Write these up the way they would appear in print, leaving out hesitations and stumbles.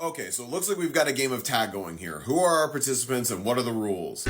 Okay, so it looks like we've got a game of tag going here. Who are our participants and what are the rules?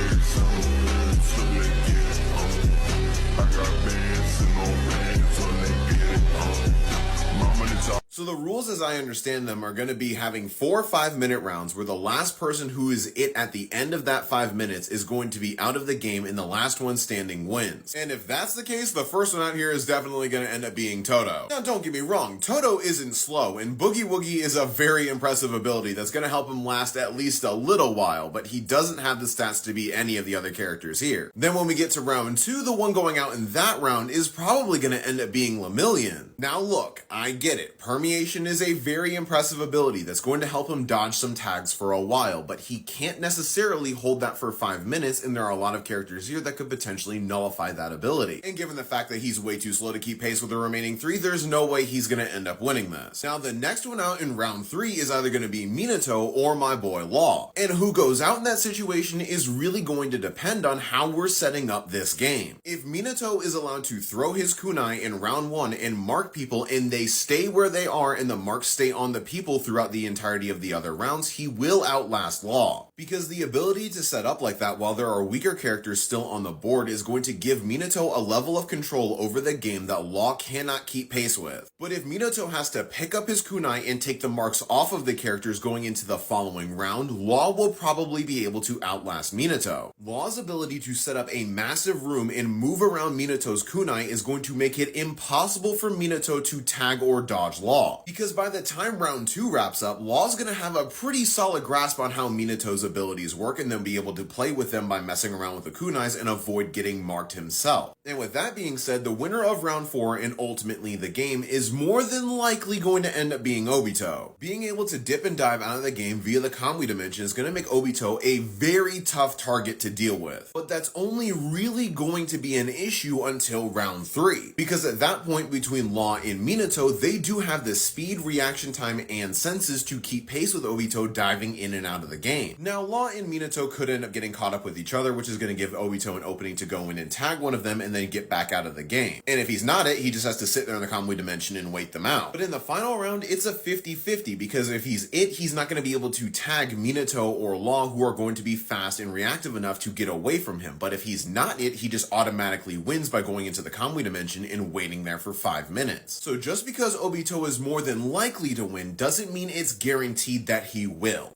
So the rules as I understand them are going to be having 4 5-minute rounds where the last person who is it at the end of that 5 minutes is going to be out of the game and the last one standing wins. And if that's the case, the first one out here is definitely going to end up being Toto. Now don't get me wrong, Toto isn't slow and Boogie Woogie is a very impressive ability that's going to help him last at least a little while, but he doesn't have the stats to be any of the other characters here. Then when we get to round 2, the one going out in that round is probably going to end up being Lemillion. Now look, I get it. Permeation is a very impressive ability that's going to help him dodge some tags for a while, but he can't necessarily hold that for 5 minutes, and there are a lot of characters here that could potentially nullify that ability. And given the fact that he's way too slow to keep pace with the remaining 3, there's no way he's going to end up winning this. Now the next one out in round 3 is either going to be Minato or my boy Law. And who goes out in that situation is really going to depend on how we're setting up this game. If Minato is allowed to throw his kunai in round 1 and mark people and they stay where they are and the marks stay on the people throughout the entirety of the other rounds, he will outlast Law. Because the ability to set up like that while there are weaker characters still on the board is going to give Minato a level of control over the game that Law cannot keep pace with. But if Minato has to pick up his kunai and take the marks off of the characters going into the following round, Law will probably be able to outlast Minato. Law's ability to set up a massive room and move around Minato's kunai is going to make it impossible for Minato to tag or dodge Law. Because by the time round 2 wraps up, Law's going to have a pretty solid grasp on how Minato's abilities work and then be able to play with them by messing around with the kunais and avoid getting marked himself. And with that being said, the winner of round 4 and ultimately the game is more than likely going to end up being Obito. Being able to dip and dive out of the game via the Kamui dimension is going to make Obito a very tough target to deal with. But that's only really going to be an issue until round 3. Because at that point between Law and Minato, they do have the speed, reaction time, and senses to keep pace with Obito diving in and out of the game. Now Law and Minato could end up getting caught up with each other, which is going to give Obito an opening to go in and tag one of them and then get back out of the game. And if he's not it, he just has to sit there in the Kamui dimension and wait them out. But in the final round, it's a 50-50 because if he's it, he's not going to be able to tag Minato or Law, who are going to be fast and reactive enough to get away from him. But if he's not it, he just automatically wins by going into the Kamui dimension and waiting there for 5 minutes. So just because Obito is more than likely to win doesn't mean it's guaranteed that he will.